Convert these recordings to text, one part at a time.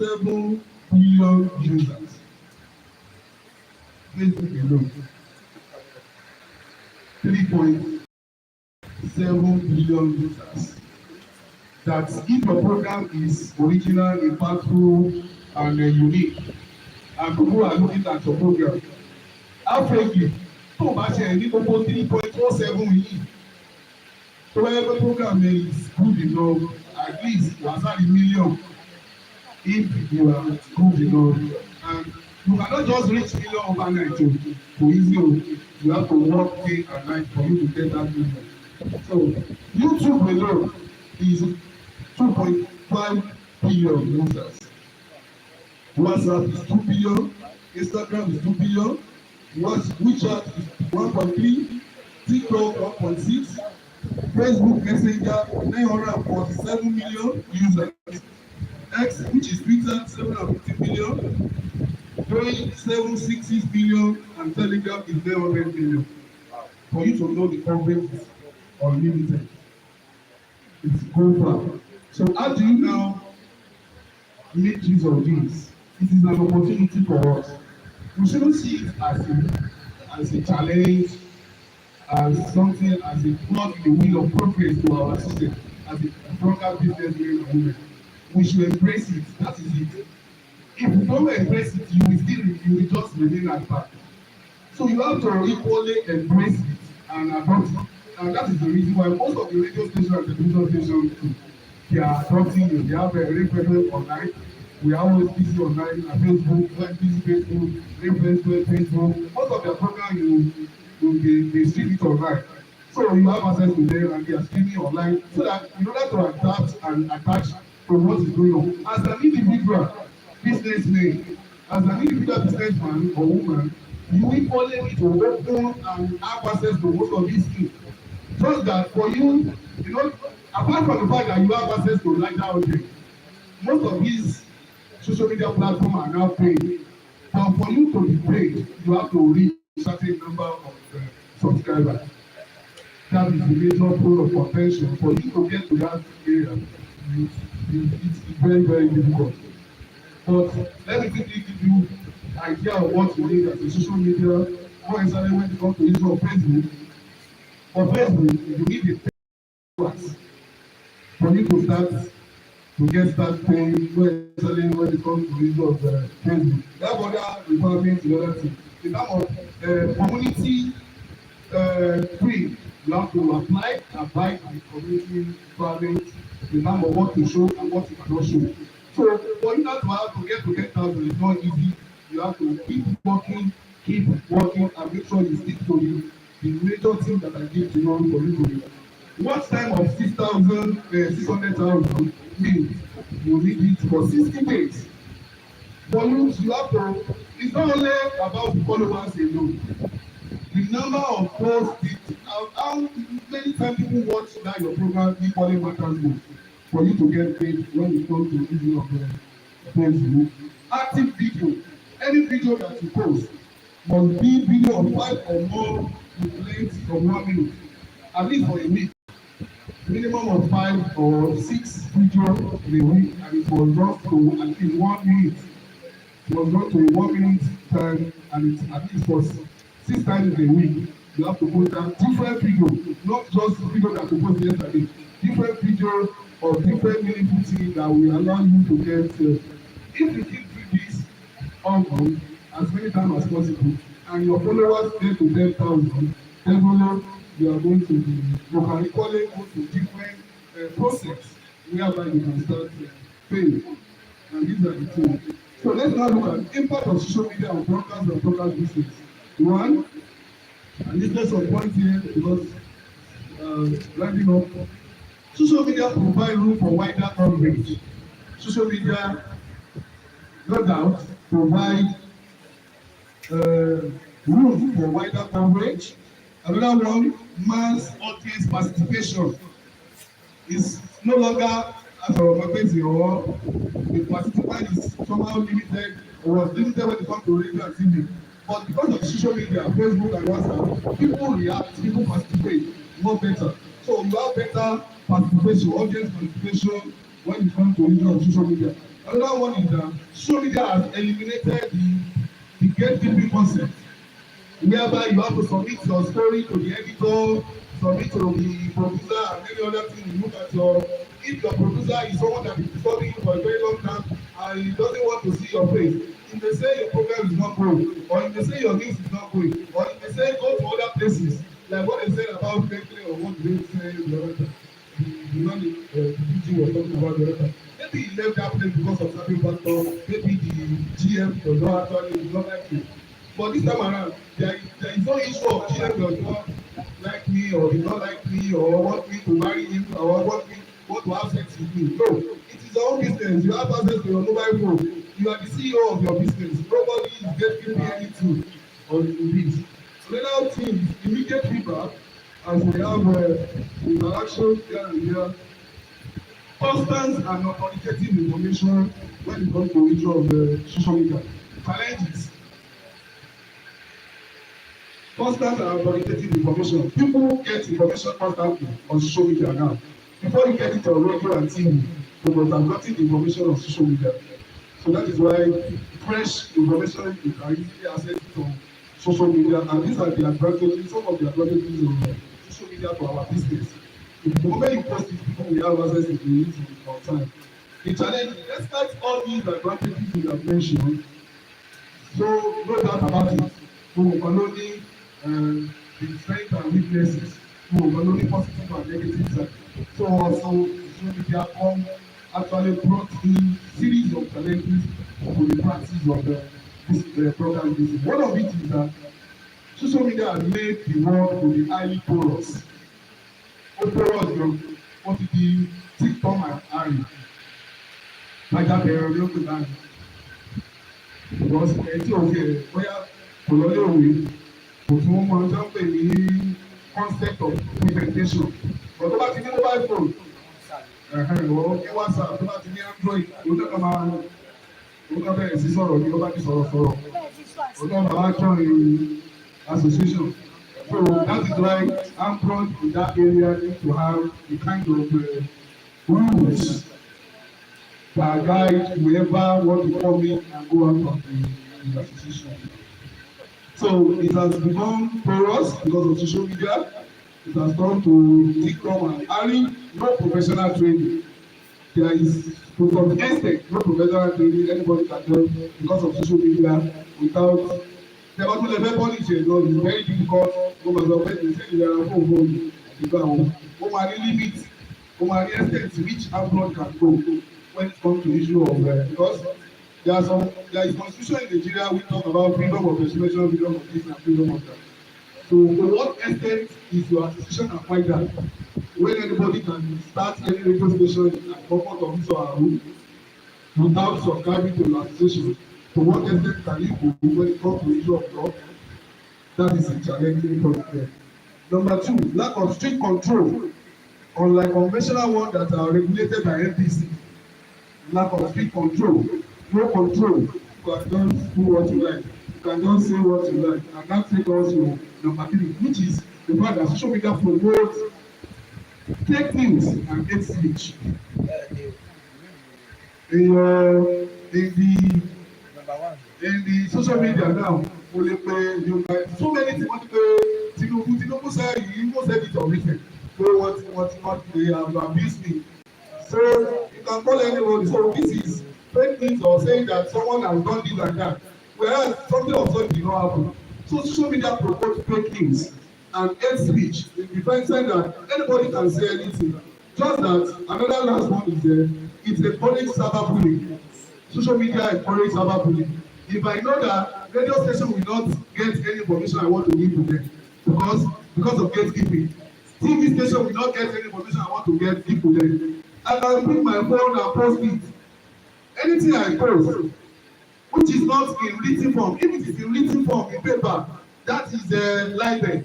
7 billion users. Facebook alone, 3.7 billion users. That if your program is original, impactful, and unique, and people are looking at your program, how frankly, tó o bá ṣe ẹ̀ ní gbogbo 3.47 yìí, tó bá yẹ pé program is good enough, at least wàá a million if you are good enough, and you cannot just reach million overnight for easy you have to work day and night for you to get that million. So YouTube alone is 2.5 billion users. WhatsApp is 2 billion, Instagram is 2 billion, WeChat is 1.3, TikTok 1.6, Facebook Messenger 947 million users, X, which is Twitter, 750 million, Join 766 billion, and Telegram is 900 million. For you to know the coverage is unlimited. It's global. So how do you now make use of this? It is an opportunity for us. We shouldn't see it as a challenge, as something, as a plug in the wheel of progress to our system, as a stronger business men and women. We should embrace it. That is it. If you don't embrace it, you will just remain at back. So you have to equally embrace it and adopt it. And that is the reason why most of the radio stations and television stations, they are adopting it. They have a radio online. We are always busy online at Facebook, busy Facebook, Facebook. Most of their program they stream it online. So you have access to them and they are streaming online so that in order to adapt and attach to what is going on. As an individual businessman, as an individual businessman or woman, you equally need to open and have access to most of these things. Just that for you, apart from the fact that you have access to lighter audience, most of these social media platforms are now paid. But for you to be paid, you have to reach a certain number of subscribers. That is the major pool of contention. For you to get to that area, it's very, very difficult. But let me quickly give you an idea of what you need as a social media, for example, when it comes to issue of Facebook. For Facebook, you need a class for you to start to get start paying when it comes to issue of Facebook. That other requirements, the other thing. In terms of community free, you have to apply and buy the community requirements in terms of what to show and what you cannot show. So for you not to have to get 10,000 is not easy. You have to keep working, and make sure you stick to the major thing that I give to you for you to do. What time of 600,000 means you need it for 60 days. For you have to, it's not only about the followers alone. The number of posts, how many times people watch that your program equally matters most for you to get paid when it comes to using of Facebook. Active video, any video that you post must be video of 5 or more with length of 1 minute, at least for a week. Minimum of 5 or 6 videos in a week, and it was brought to at least 1 minute. It was brought to a 1 minute time, and it's at least for 6 times in a week. You have to put down different videos, not just video that you post yesterday. Different videos of different meaningful things that will allow you to get. If you keep doing this on as many times as possible, and your followers get to 10,000, definitely you are going to be, you can equally go to different process whereby you can start paying. And these are the two. So let's now look at the impact of social media on broadcast and broadcast business. One, and this is a point here because wrapping up, social media provide room for wider coverage. Social media, no doubt, provide room for wider coverage. Another one, mass audience participation is no longer as a vacancy or the participant is somehow limited or was limited when it comes to radio and TV. But because of social media, Facebook and WhatsApp, people react, people participate more better. So you have better participation, audience participation when it comes to radio and social media. Another one is that social media has eliminated the gatekeeping concept, whereby you have to submit your story to the editor, submit to the producer, and any other thing you look at your. If your producer is someone that is disturbing you for a very long time and he doesn't want to see your face, he may say your program is not going, or he may say your news is not going, or he may say go to other places, like what they said about Bentley or what they say the other time. The man, the PG was talking about the other time. Maybe he left that place because of certain factor. Maybe the GM does not actually does not like you. But this time around, there is no issue of GM does not like me or did not like me or want me to marry him or want to have sex with me. No, it is your own business. You have access to your mobile phone. You are the CEO of your business. Nobody is getting anything on this. Another thing is immediate feedback, as we have interaction here and here. Constant and authoritative information when it comes to the issue of social media. Challenges. Constant and authoritative information. People get information constantly on social media now. Before you get it on radio and TV, you must have gotten the information on social media. So that is why fresh information you can easily access it on social media, and these are the advantages, some of the advantages of social media for our business. The moment you post it, people will have access to it on time. The challenge, despite all these advantages we have mentioned, so no doubt about it, we will only the strengths and weaknesses, we will only positive and negative side. So also social media actually brought in series of challenges to the practice of this program business. One of it is that social media has made the world to be highly porous. Porous, wọ́n ti di TikTok and Ari. Lájà bẹ̀rẹ̀ ló pè láàyè. Because ẹtí òun yẹ bóyá kò lọ lé òwe, kò tún mọ ọjọ́ pè ní concept of presentation. But tó bá ti ní mobile phone, ìwọ ní WhatsApp, tó bá ti ní Android, ó dẹ́ka máa ó dẹ́ bẹ̀rẹ̀ sí sọ̀rọ̀ ní ó bá ti sọ̀rọ̀. Ó dẹ́ máa join association. So that is why Anbroad in that area need to have a kind of rules that guide whoever want to come in and go out of the association. So it has become porous because of social media. It has come to TikTok and having no professional training. There is, to some extent, no professional training anybody can do because of social media without. The bottom level policy is very difficult. Go back to the say there are phone go marry limit, go marry extent to which Anbroad can go when it comes to the issue of because there is constitution in Nigeria we talk about freedom of expression, freedom of this and freedom of that. So to what extent is your association applied that when anybody can start any radio station at comfort of his or her home without subscribing to the association? To what extent can you go when it comes to the issue of law? That is a challenging problem. Number two, lack of strict control, unlike conventional ones that are regulated by NPC. Lack of strict control, no control. You can just do what you like. You can just say what you like, and that takes us to number three, which is the fact that social media promotes fake news and hate speech. In the social media now, so many things want to say, Tinubu said, he even said it on written. So what they have abused me. So you can call anybody. So this is fake news or saying that someone has done this and that. Whereas something of such did not happen. So social media promotes fake news and hate speech. In the sense that anybody can say anything. Just that another last one is it encourages cyberbullying. Social media encourages cyberbullying. If I know that radio station will not get any information I want to give to them because of gatekeeping, TV station will not get any information I want to give to them, I can pick my phone and post it. Anything I post, which is not in written form, if it is in written form in paper, that is libel.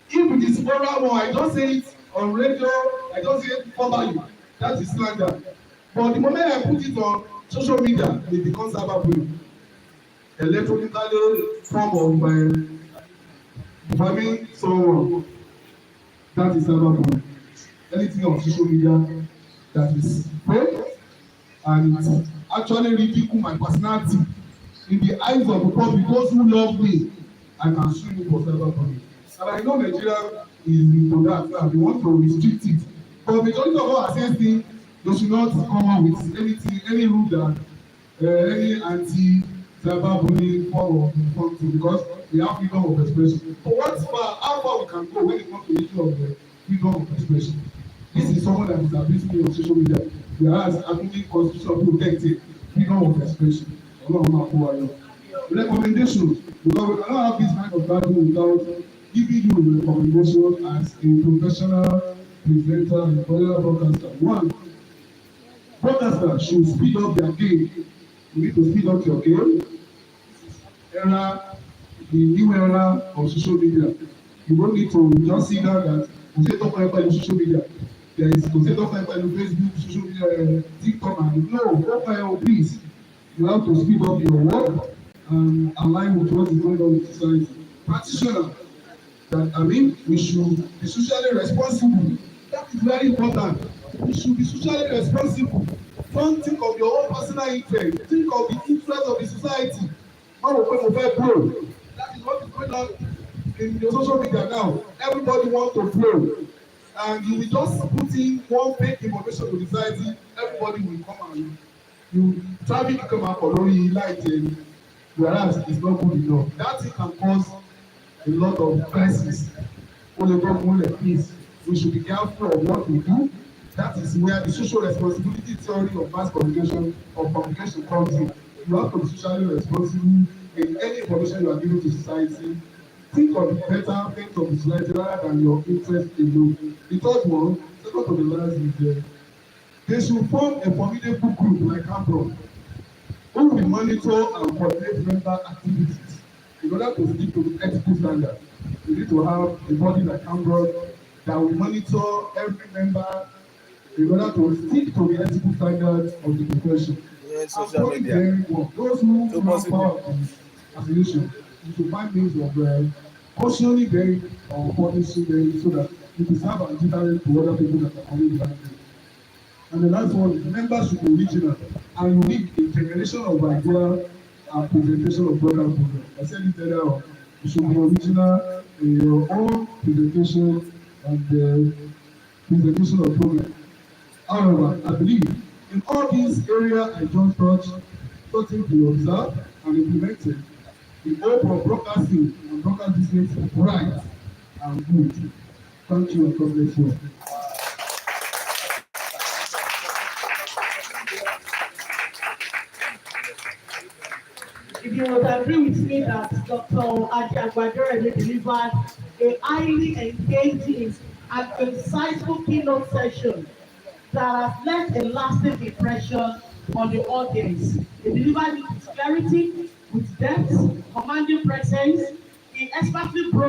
If it is oral one, I don't say it on radio, I don't say it formally, that is slander. But the moment I put it on social media, it becomes cyberbullying. Electronically form of defaming someone, that is cyberbullying. Anything on social media that is fake and it actually ridicule my personality in the eyes of the public, those who love me, I can sue you for cyberbullying. And I know Nigeria is into that now. They want to restrict it. But majority of us are saying they should not come up with anything, any rule that any anti-cyberbullying form of something, because we have freedom of expression. But how far we can go when it comes to the issue of freedom of expression? This is someone that is abusing me on social media. Whereas actually constitution protected freedom of expression. Recommendations, because we cannot have this kind of gathering without giving you recommendation as a professional presenter and broadcaster. One, broadcasters should speed up their game. You need to speed up your game. The new era of social media. You don't need to just see that we say talk about social media. There is to say talk about Facebook, social media, TikTok, and no, please. You have to speed up your work and align with what is going on in society. Practitioner, we should be socially responsible. That is very important. We should be socially responsible. Don't think of your own personal interest. Think of the interest of the society. That is what is going on in the social media now. Everybody wants to flow. And you will just put in one fake information to society, everybody will come and traffic come out for lorry light, whereas it's not good enough. That thing can cause a lot of crisis. Please, we should be careful of what we do. That is where the social responsibility theory of mass communication comes in. You have to be socially responsible in any information you are giving to society. Think of the better things of the society rather than your interest alone. The third one, second to the last, is they should form a formidable group like Anbroad who will monitor and coordinate member activities in order to stick to the ethical standards. We need to have a body like Anbroad that will monitor every member in order to stick to the ethical standards of the profession. Social media. Those who have power of the association, you should find means of cautioning them or punishing them so that it will serve as deterrent to other people that are coming behind them. And the last one is members should be original and unique in generation of idea and presentation of program. I said it earlier on, you should be original in your own presentation and presentation of program. However, I believe in all these areas I just touched, something to be observed and implemented. The hope of broadcasting and broadcast business is bright and good. Thank you and God bless you. If you would agree with me that Dr. Anbroad delivered a highly engaging and insightful keynote session that has left a lasting impression on the audience. He delivered it with clarity, with depth, commanding presence. He expertly brought